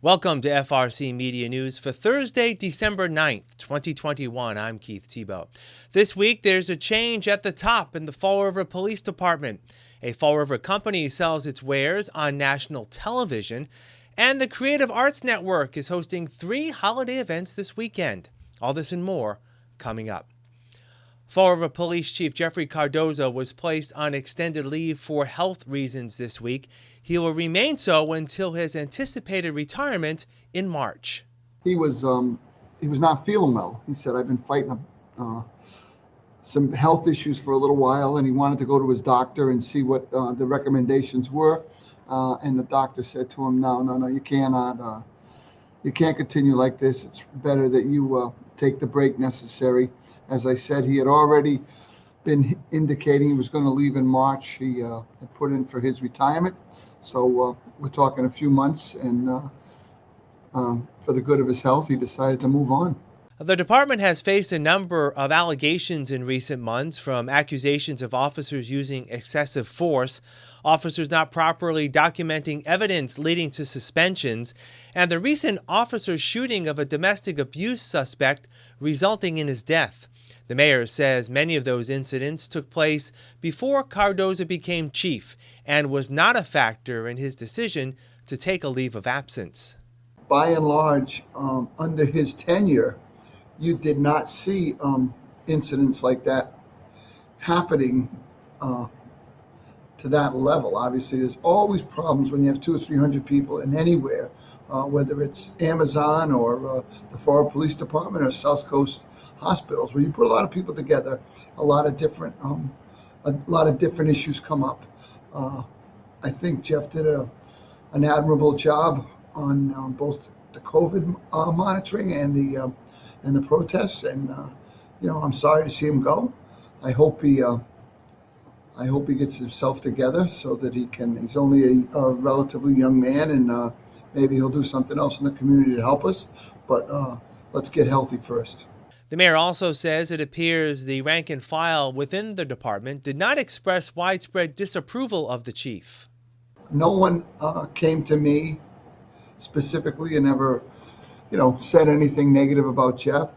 Welcome to FRCMedia News for Thursday, December 9th, 2021. I'm Keith Tebow. This week, there's a change at the top in the Fall River Police Department. A Fall River company sells its wares on national television, and the Creative Arts Network is hosting 3 holiday events this weekend. All this and more coming up. Fall River Police Chief Jeffrey Cardoza was placed on extended leave for health reasons this week. He will remain so until his anticipated retirement in March. He was not feeling well. He said, I've been fighting some health issues for a little while, and he wanted to go to his doctor and see what the recommendations were. And the doctor said to him, no, you cannot. You can't continue like this. It's better that you take the break necessary. As I said, he had already been indicating he was going to leave in March. He had put in for his retirement. So we're talking a few months, and for the good of his health, he decided to move on. The department has faced a number of allegations in recent months, from accusations of officers using excessive force, officers not properly documenting evidence leading to suspensions, and the recent officer shooting of a domestic abuse suspect resulting in his death. The mayor says many of those incidents took place before Cardoza became chief and was not a factor in his decision to take a leave of absence. By and large, under his tenure, you did not see incidents like that happening to that level. Obviously, there's always problems when you have 200 or 300 people in anywhere, whether it's Amazon or the Fall Police Department or South Coast hospitals, where you put a lot of people together, a lot of different issues come up. I think Jeff did an admirable job on both the COVID monitoring and the protests, and I'm sorry to see him go. I hope he gets himself together so that he's only a relatively young man, and maybe he'll do something else in the community to help us, but let's get healthy first. The mayor also says it appears the rank and file within the department did not express widespread disapproval of the chief. No one came to me specifically and ever, said anything negative about Jeff.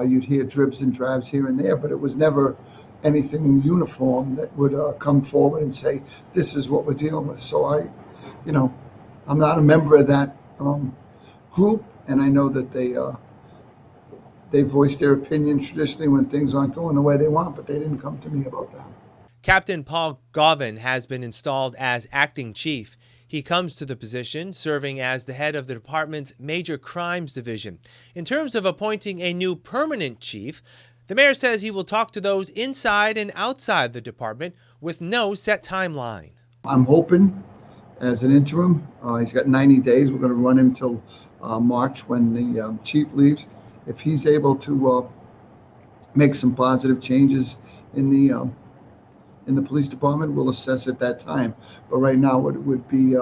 You'd hear dribs and drabs here and there, but it was never anything uniform that would come forward and say, this is what we're dealing with. So I'm not a member of that group, and I know that they voice their opinion traditionally when things aren't going the way they want, but they didn't come to me about that. Captain Paul Gauvin has been installed as acting chief. He comes to the position serving as the head of the department's Major Crimes Division. In terms of appointing a new permanent chief, the mayor says he will talk to those inside and outside the department with no set timeline. I'm hoping as an interim, he's got 90 days. We're going to run him till March when the chief leaves. If he's able to make some positive changes in the police department, we'll assess at that time. But right now, what it would be,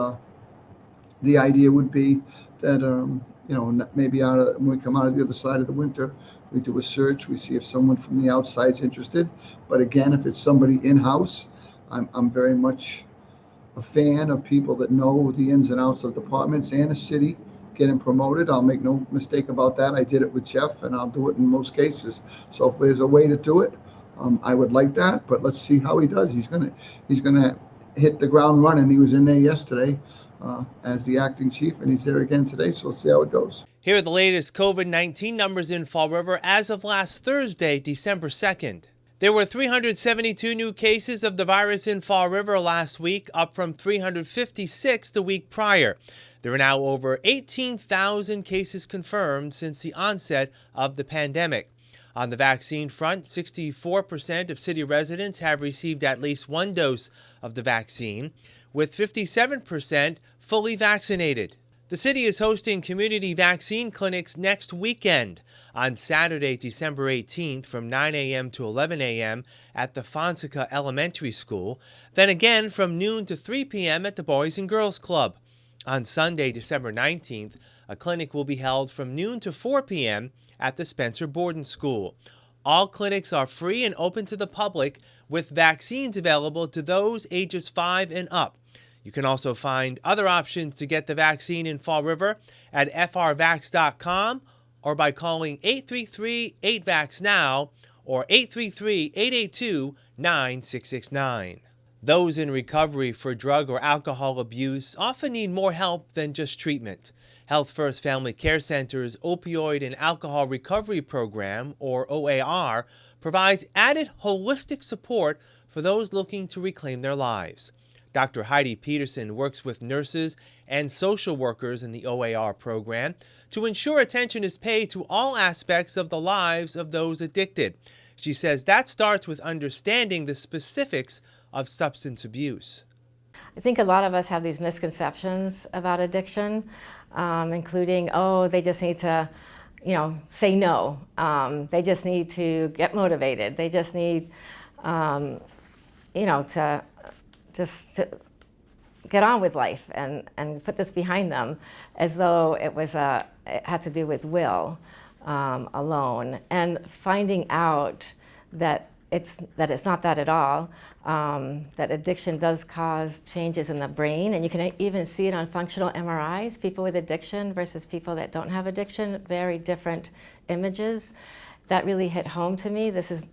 the idea would be that maybe when we come out of the other side of the winter, we do a search. We see if someone from the outside is interested. But again, if it's somebody in-house, I'm very much a fan of people that know the ins and outs of departments and the city. Getting promoted, I'll make no mistake about that. I did it with Jeff, and I'll do it in most cases. So if there's a way to do it, I would like that. But let's see how he does. He's gonna hit the ground running. He was in there yesterday as the acting chief, and he's there again today. So let's see how it goes. Here are the latest COVID-19 numbers in Fall River as of last Thursday, December 2nd. There were 372 new cases of the virus in Fall River last week, up from 356 the week prior. There are now over 18,000 cases confirmed since the onset of the pandemic. On the vaccine front, 64% of city residents have received at least one dose of the vaccine, with 57% fully vaccinated. The city is hosting community vaccine clinics next weekend on Saturday, December 18th from 9 a.m. to 11 a.m. at the Fonseca Elementary School, then again from noon to 3 p.m. at the Boys and Girls Club. On Sunday, December 19th, a clinic will be held from noon to 4 p.m. at the Spencer Borden School. All clinics are free and open to the public, with vaccines available to those ages 5 and up. You can also find other options to get the vaccine in Fall River at frvax.com or by calling 833-8VAX-NOW or 833-882-9669. Those in recovery for drug or alcohol abuse often need more help than just treatment. Health First Family Care Center's Opioid and Alcohol Recovery Program, or OAR, provides added holistic support for those looking to reclaim their lives. Dr. Heidi Peterson works with nurses and social workers in the OAR program to ensure attention is paid to all aspects of the lives of those addicted. She says that starts with understanding the specifics of substance abuse. I think a lot of us have these misconceptions about addiction, including, they just need to, say no. They just need to get motivated. They just need, to get on with life and put this behind them, as though it had to do with will alone. And finding out that it's not that at all. That addiction does cause changes in the brain, and you can even see it on functional MRIs. People with addiction versus people that don't have addiction, very different images. That really hit home to me. This is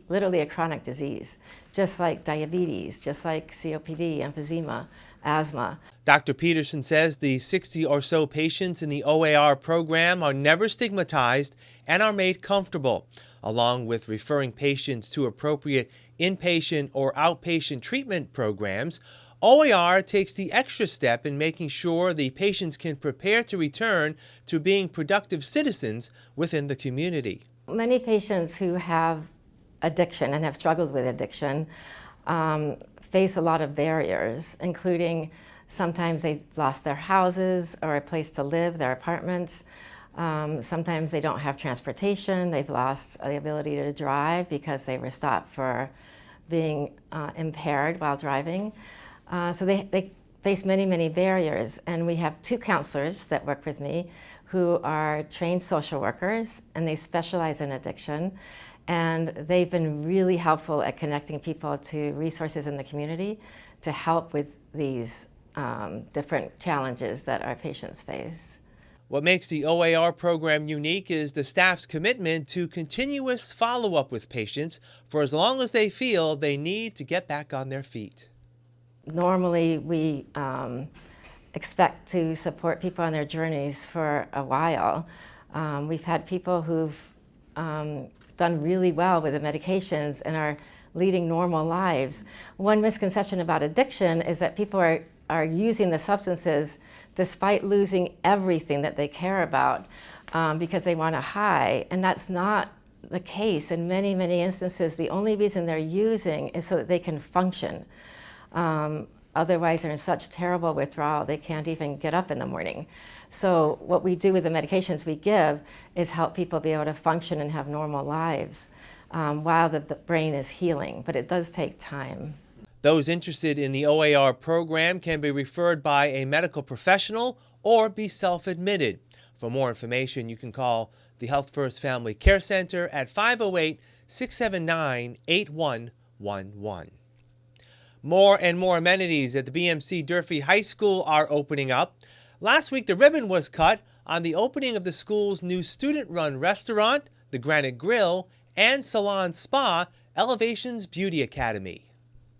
literally a chronic disease, just like diabetes, just like COPD, emphysema, asthma. Dr. Peterson says the 60 or so patients in the OAR program are never stigmatized and are made comfortable. Along with referring patients to appropriate inpatient or outpatient treatment programs, OAR takes the extra step in making sure the patients can prepare to return to being productive citizens within the community. Many patients who have addiction and have struggled with addiction face a lot of barriers, including sometimes they've lost their houses or a place to live, their apartments. Sometimes they don't have transportation. They've lost the ability to drive because they were stopped for being impaired while driving. So they face many, many barriers. And we have 2 counselors that work with me who are trained social workers, and they specialize in addiction. And they've been really helpful at connecting people to resources in the community to help with these different challenges that our patients face. What makes the OAR program unique is the staff's commitment to continuous follow-up with patients for as long as they feel they need to get back on their feet. Normally, we expect to support people on their journeys for a while. We've had people who've done really well with the medications and are leading normal lives. One misconception about addiction is that people are using the substances despite losing everything that they care about because they want a high. And that's not the case. In many, many instances, the only reason they're using is so that they can function. Otherwise, they're in such terrible withdrawal, they can't even get up in the morning. So what we do with the medications we give is help people be able to function and have normal lives while the brain is healing. But it does take time. Those interested in the OAR program can be referred by a medical professional or be self-admitted. For more information, you can call the Health First Family Care Center at 508-679-8111. More and more amenities at the BMC Durfee High School are opening up. Last week, the ribbon was cut on the opening of the school's new student-run restaurant, the Granite Grill, and salon spa, Elevations Beauty Academy.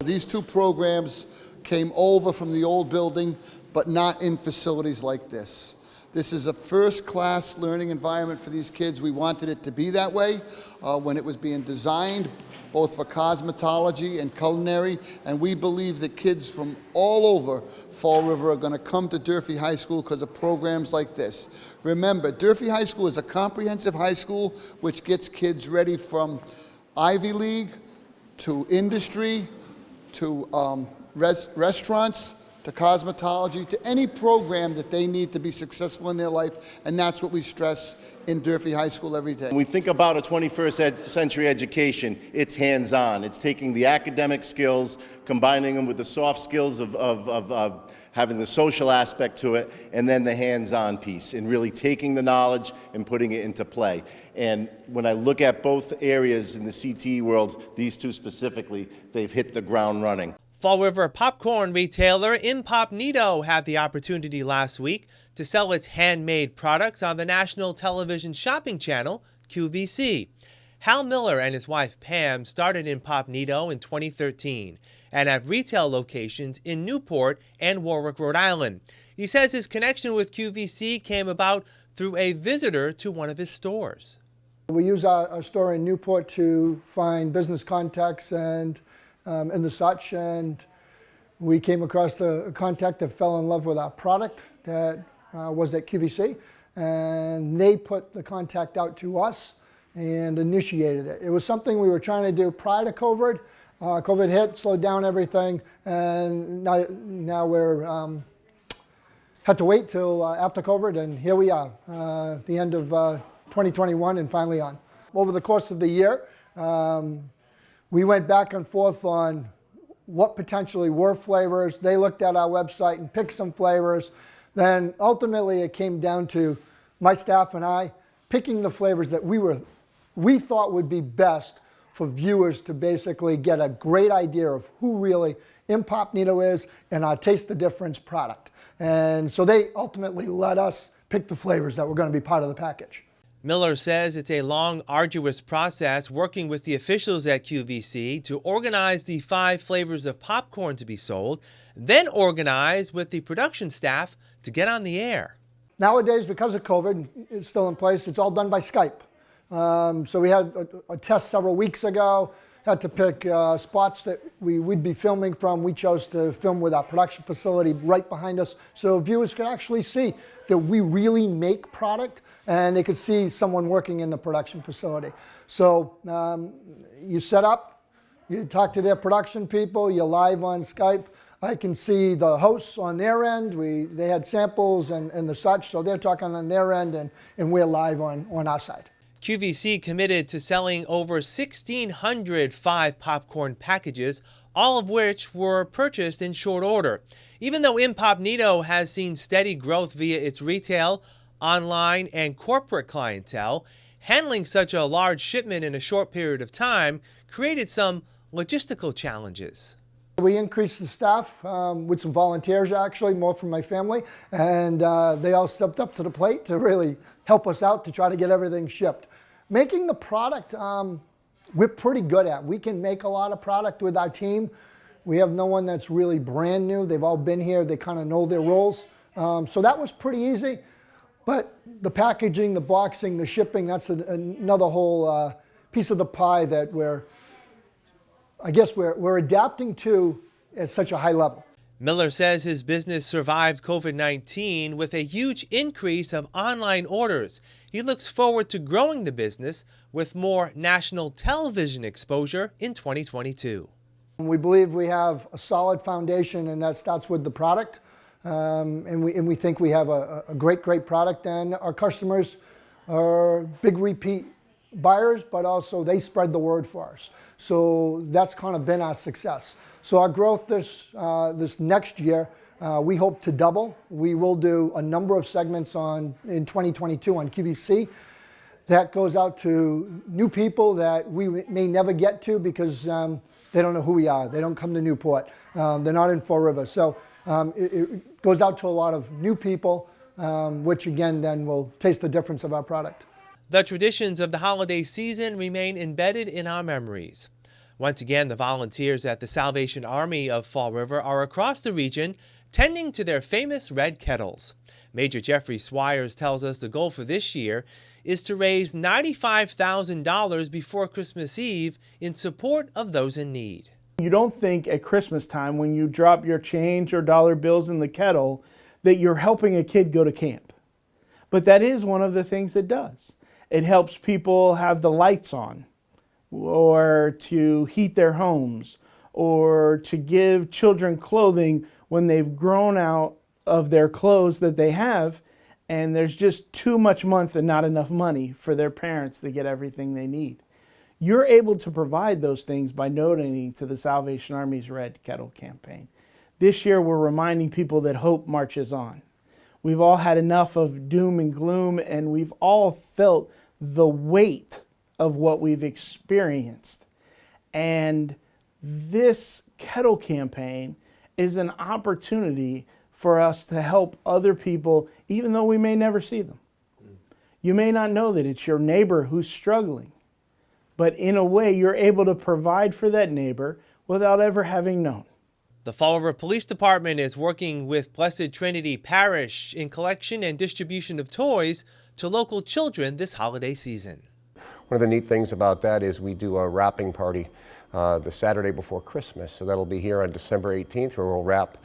These 2 programs came over from the old building, but not in facilities like this. This is a first-class learning environment for these kids. We wanted it to be that way when it was being designed, both for cosmetology and culinary, and we believe that kids from all over Fall River are going to come to Durfee High School because of programs like this. Remember, Durfee High School is a comprehensive high school which gets kids ready from Ivy League to industry, to restaurants, to cosmetology, to any program that they need to be successful in their life, and that's what we stress in Durfee High School every day. When we think about a 21st century education, it's hands-on. It's taking the academic skills, combining them with the soft skills of having the social aspect to it, and then the hands-on piece, and really taking the knowledge and putting it into play. And when I look at both areas in the CTE world, these 2 specifically, they've hit the ground running. Fall River popcorn retailer Incognito had the opportunity last week to sell its handmade products on the national television shopping channel, QVC. Hal Miller and his wife Pam started Incognito in 2013 and have retail locations in Newport and Warwick, Rhode Island. He says his connection with QVC came about through a visitor to one of his stores. We use our store in Newport to find business contacts and the such, and we came across a contact that fell in love with our product that was at QVC, and they put the contact out to us and initiated it. It was something we were trying to do prior to COVID. COVID hit, slowed down everything, and now we're had to wait till after COVID, and here we are, the end of 2021 and finally on. Over the course of the year, we went back and forth on what potentially were flavors. They looked at our website and picked some flavors. Then ultimately it came down to my staff and I picking the flavors that we thought would be best for viewers to basically get a great idea of who really Incognito is and our Taste the Difference product. And so they ultimately let us pick the flavors that were going to be part of the package. Miller says it's a long, arduous process working with the officials at QVC to organize the 5 flavors of popcorn to be sold, then organize with the production staff to get on the air. Nowadays, because of COVID, it's still in place, it's all done by Skype. So we had a test several weeks ago, had to pick spots that we would be filming from. We chose to film with our production facility right behind us so viewers could actually see that we really make product and they could see someone working in the production facility. So you set up, you talk to their production people, you're live on Skype. I can see the hosts on their end. They had samples and the such, so they're talking on their end and we're live on our side. QVC committed to selling over 1,600 5 popcorn packages, all of which were purchased in short order. Even though Incognito has seen steady growth via its retail, online, and corporate clientele, handling such a large shipment in a short period of time created some logistical challenges. We increased the staff with some volunteers, actually, more from my family, and they all stepped up to the plate to really help us out to try to get everything shipped. Making the product, we're pretty good at. We can make a lot of product with our team. We have no one that's really brand new. They've all been here. They kind of know their roles. So that was pretty easy. But the packaging, the boxing, the shipping, that's another whole piece of the pie that we're adapting to at such a high level. Miller says his business survived COVID-19 with a huge increase of online orders. He looks forward to growing the business with more national television exposure in 2022. We believe we have a solid foundation, and that starts with the product. And we think we have a great product, and our customers are big repeat buyers, but also they spread the word for us. So that's kind of been our success. So our growth this next year, we hope to double. We will do a number of segments in 2022 on QVC. That goes out to new people that we may never get to because they don't know who we are. They don't come to Newport. They're not in Fall River. So it goes out to a lot of new people, which again then will taste the difference of our product. The traditions of the holiday season remain embedded in our memories. Once again, the volunteers at the Salvation Army of Fall River are across the region tending to their famous red kettles. Major Jeffrey Swires tells us the goal for this year is to raise $95,000 before Christmas Eve in support of those in need. You don't think at Christmas time when you drop your change or dollar bills in the kettle that you're helping a kid go to camp. But that is one of the things it does. It helps people have the lights on, or to heat their homes, or to give children clothing when they've grown out of their clothes that they have, and there's just too much month and not enough money for their parents to get everything they need. You're able to provide those things by donating to the Salvation Army's Red Kettle campaign. This year we're reminding people that hope marches on. We've all had enough of doom and gloom, and we've all felt the weight of what we've experienced. And This kettle campaign is an opportunity for us to help other people, even though we may never see them. You may not know that it's your neighbor who's struggling, but in a way you're able to provide for that neighbor without ever having known. The Fall River Police Department is working with Blessed Trinity Parish in collection and distribution of toys to local children this holiday season. One of the neat things about that is we do a wrapping party the Saturday before Christmas. So that'll be here on December 18th, where we'll wrap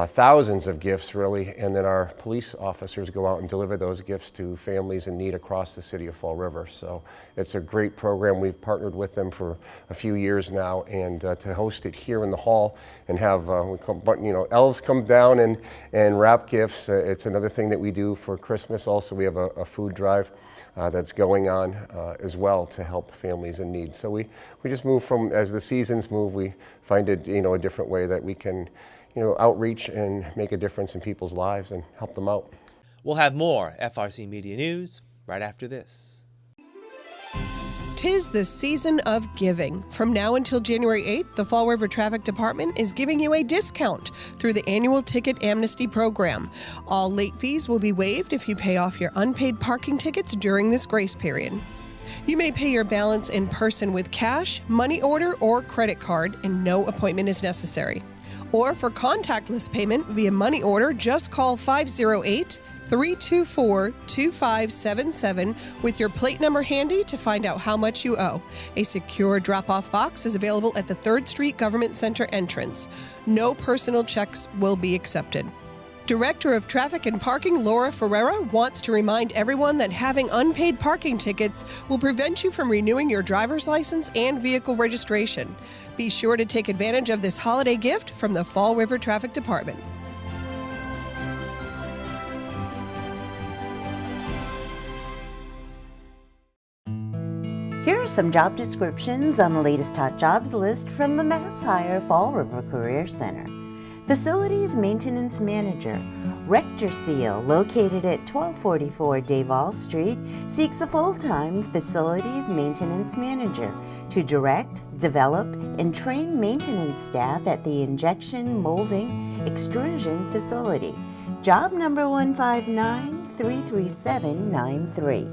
thousands of gifts, really, and then our police officers go out and deliver those gifts to families in need across the city of Fall River. So it's a great program. We've partnered with them for a few years now, and to host it here in the hall and have elves come down and wrap gifts. It's another thing that we do for Christmas. Also, we have a food drive that's going on as well to help families in need. So we just move from, as the seasons move, we find it, a different way that we can outreach and make a difference in people's lives and help them out. We'll have more FRC Media News right after this. 'Tis the season of giving. From now until January 8th, the Fall River Traffic Department is giving you a discount through the annual Ticket Amnesty Program. All late fees will be waived if you pay off your unpaid parking tickets during this grace period. You may pay your balance in person with cash, money order, or credit card, and no appointment is necessary. Or for contactless payment via money order, just call 508-324-2577 with your plate number handy to find out how much you owe. A secure drop-off box is available at the 3rd Street Government Center entrance. No personal checks will be accepted. Director of Traffic and Parking Laura Ferreira wants to remind everyone that having unpaid parking tickets will prevent you from renewing your driver's license and vehicle registration. Be sure to take advantage of this holiday gift from the Fall River Traffic Department. Here are some job descriptions on the latest hot jobs list from the Mass Hire Fall River Career Center. Facilities Maintenance Manager. Rector Seal, located at 1244 Davall Street, seeks a full-time Facilities Maintenance Manager to direct, develop, and train maintenance staff at the injection molding extrusion facility. Job number 159-33793.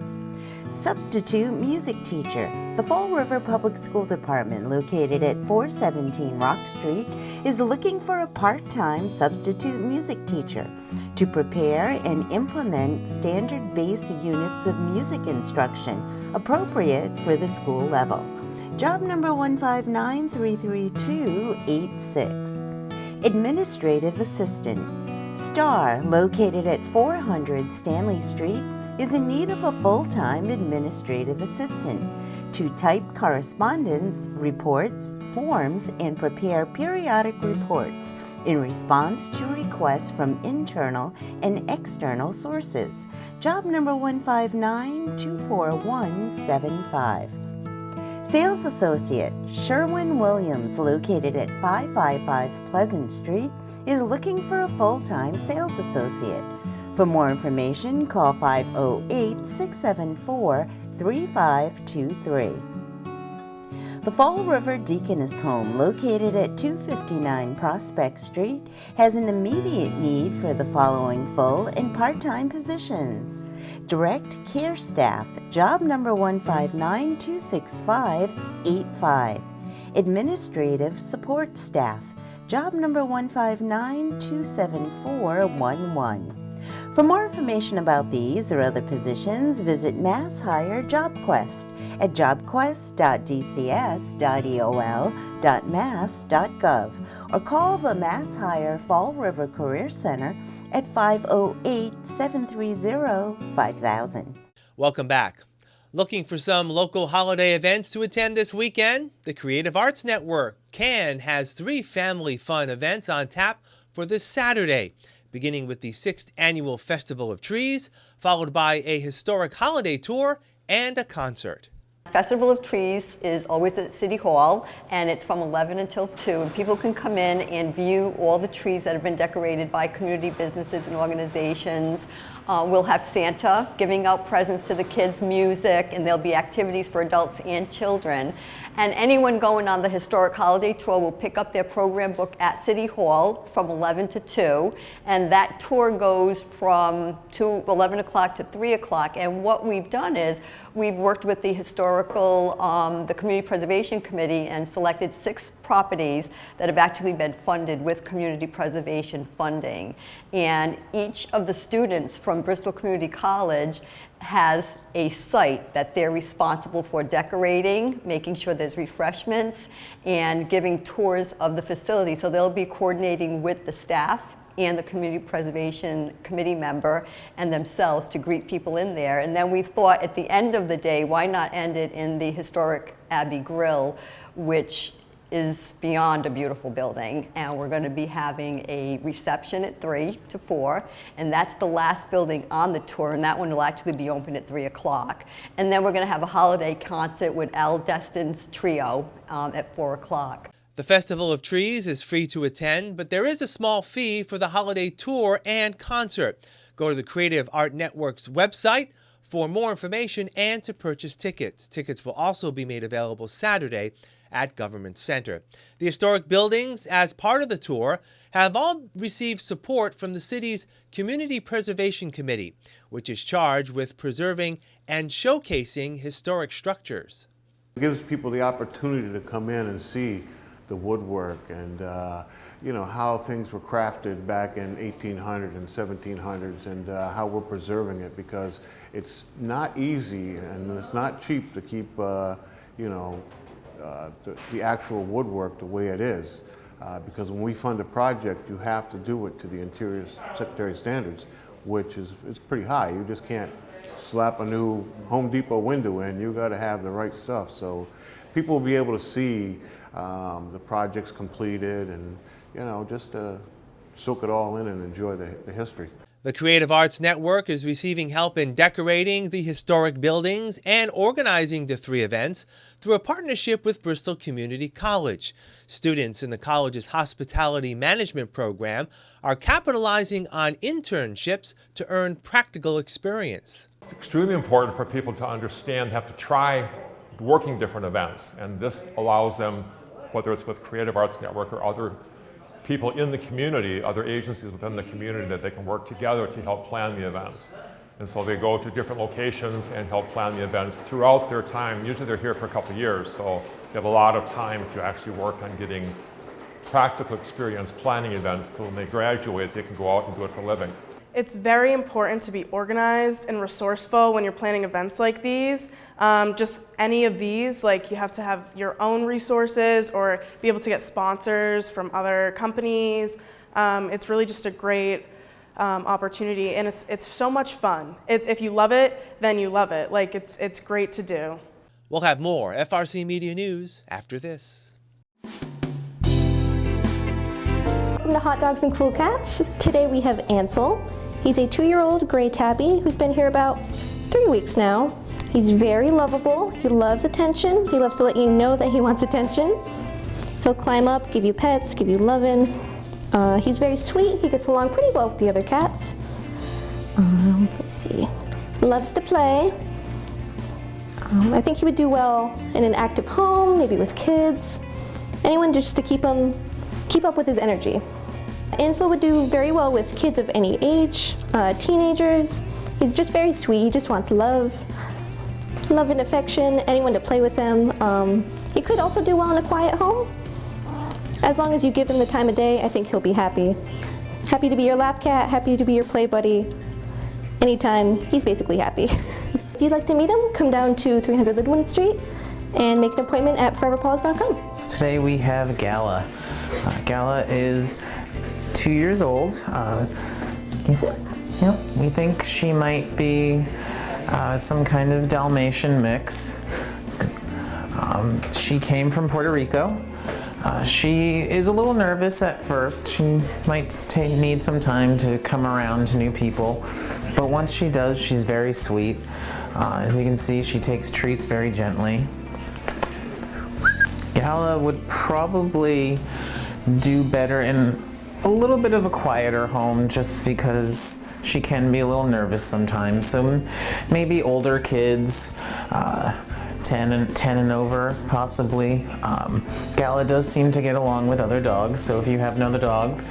Substitute Music Teacher. The Fall River Public School Department, located at 417 Rock Street, is looking for a part-time substitute music teacher to prepare and implement standard base units of music instruction appropriate for the school level. Job number 159-33286. Administrative Assistant. Star, located at 400 Stanley Street, is in need of a full-time administrative assistant to type correspondence, reports, forms, and prepare periodic reports in response to requests from internal and external sources. Job number 159-24175. Sales Associate. Sherwin Williams, located at 555 Pleasant Street, is looking for a full-time sales associate. For more information, call 508-674-3523. The Fall River Deaconess Home, located at 259 Prospect Street, has an immediate need for the following full and part-time positions. Direct Care Staff, job number 159-26585. Administrative Support Staff, job number 159-27411. For more information about these or other positions, visit Mass Hire JobQuest at jobquest.dcs.eol.mass.gov or call the Mass Hire Fall River Career Center at 508-730-5000. Welcome back. Looking for some local holiday events to attend this weekend? The Creative Arts Network, CAN, has 3 family fun events on tap for this Saturday, beginning with the 6th Annual Festival of Trees, followed by a historic holiday tour and a concert. Festival of Trees is always at City Hall, and it's from 11 until 2. And people can come in and view all the trees that have been decorated by community businesses and organizations. We'll have Santa giving out presents to the kids, music, and there'll be activities for adults and children. And anyone going on the Historic Holiday Tour will pick up their program book at City Hall from 11 to 2. And that tour goes from 11 o'clock to 3 o'clock. And what we've done is we've worked with the the Community Preservation Committee and selected 6 properties that have actually been funded with community preservation funding. And each of the students from Bristol Community College has a site that they're responsible for decorating, making sure there's refreshments, and giving tours of the facility. So they'll be coordinating with the staff and the Community Preservation Committee member and themselves to greet people in there. And then we thought at the end of the day, why not end it in the historic Abbey Grill, which is beyond a beautiful building, and we're going to be having a reception at 3 to 4, and that's the last building on the tour, and that one will actually be open at 3 o'clock. And then we're going to have a holiday concert with Al Destin's trio at 4 o'clock. The Festival of Trees is free to attend, but there is a small fee for the holiday tour and concert. Go to the Creative Art Network's website for more information and to purchase tickets. Tickets will also be made available Saturday at Government Center. The historic buildings, as part of the tour, have all received support from the city's Community Preservation Committee, which is charged with preserving and showcasing historic structures. It gives people the opportunity to come in and see the woodwork and how things were crafted back in 1800s and 1700s, and how we're preserving it, because it's not easy and it's not cheap to keep the actual woodwork the way it is, because when we fund a project, you have to do it to the Interior Secretary standards, which is pretty high. You just can't slap a new Home Depot window in. You got to have the right stuff. So people will be able to see the projects completed, and just soak it all in and enjoy the history. The Creative Arts Network is receiving help in decorating the historic buildings and organizing the 3 events through a partnership with Bristol Community College. Students in the college's hospitality management program are capitalizing on internships to earn practical experience. It's extremely important for people to understand, have to try working different events, and this allows them, whether it's with Creative Arts Network or other people in the community, other agencies within the community, that they can work together to help plan the events. And so they go to different locations and help plan the events throughout their time. Usually they're here for a couple of years, so they have a lot of time to actually work on getting practical experience planning events, so when they graduate, they can go out and do it for a living. It's very important to be organized and resourceful when you're planning events like these. Just any of these, like, you have to have your own resources or be able to get sponsors from other companies. It's really just a great opportunity, and it's so much fun. If you love it, then you love it. Like, it's great to do. We'll have more FRC Media News after this. Welcome to Hot Dogs and Cool Cats. Today we have Ansel. He's a 2-year-old gray tabby who's been here about 3 weeks now. He's very lovable. He loves attention. He loves to let you know that he wants attention. He'll climb up, give you pets, give you loving. He's very sweet. He gets along pretty well with the other cats. Let's see. Loves to play. I think he would do well in an active home, maybe with kids. Anyone just to keep up with his energy. Ansel would do very well with kids of any age, teenagers. He's just very sweet. He just wants love and affection, anyone to play with him. He could also do well in a quiet home. As long as you give him the time of day, I think he'll be happy. Happy to be your lap cat, happy to be your play buddy. Anytime, he's basically happy. If you'd like to meet him, come down to 300 Lidwin Street and make an appointment at foreverpaws.com. Today we have Gala. Gala is 2 years old. We think she might be some kind of Dalmatian mix. She came from Puerto Rico. She is a little nervous at first. She might need some time to come around to new people, but once she does, she's very sweet. As you can see, she takes treats very gently. Gala would probably do better in a little bit of a quieter home just because she can be a little nervous sometimes. So maybe older kids, 10 and over possibly. Gala does seem to get along with other dogs, so if you have another dog,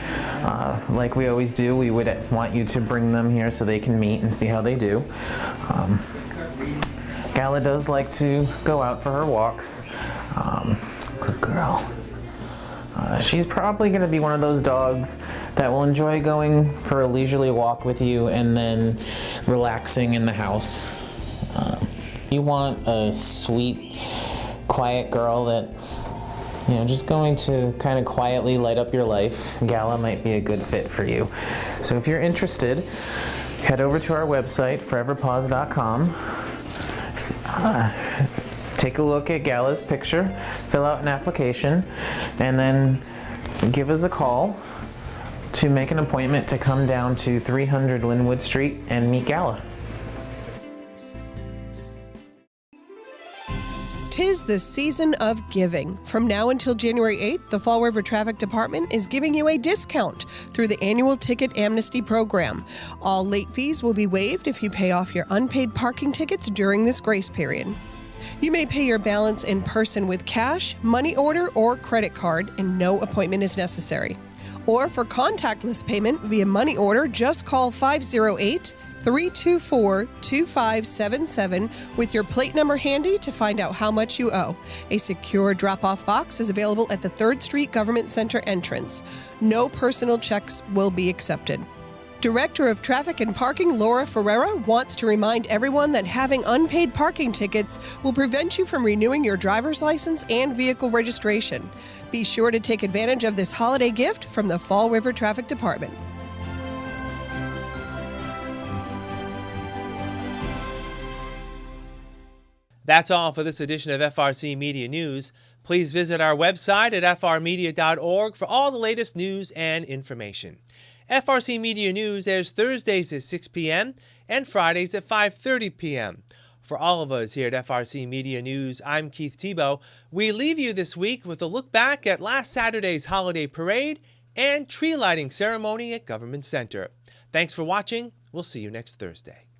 like we always do, we would want you to bring them here so they can meet and see how they do. Gala does like to go out for her walks. Good girl. She's probably going to be one of those dogs that will enjoy going for a leisurely walk with you and then relaxing in the house. You want a sweet, quiet girl that's, just going to kind of quietly light up your life. Gala might be a good fit for you. So if you're interested, head over to our website, foreverpaws.com. Take a look at Gala's picture, fill out an application, and then give us a call to make an appointment to come down to 300 Linwood Street and meet Gala. 'Tis the season of giving. From now until January 8th, the Fall River Traffic Department is giving you a discount through the annual Ticket Amnesty Program. All late fees will be waived if you pay off your unpaid parking tickets during this grace period. You may pay your balance in person with cash, money order, or credit card, and no appointment is necessary. Or for contactless payment via money order, just call 508-324-2577 with your plate number handy to find out how much you owe. A secure drop-off box is available at the 3rd Street Government Center entrance. No personal checks will be accepted. Director of Traffic and Parking Laura Ferreira wants to remind everyone that having unpaid parking tickets will prevent you from renewing your driver's license and vehicle registration. Be sure to take advantage of this holiday gift from the Fall River Traffic Department. That's all for this edition of FRC Media News. Please visit our website at frmedia.org for all the latest news and information. FRC Media News airs Thursdays at 6 p.m. and Fridays at 5:30 p.m. For all of us here at FRC Media News, I'm Keith Tebow. We leave you this week with a look back at last Saturday's holiday parade and tree lighting ceremony at Government Center. Thanks for watching. We'll see you next Thursday.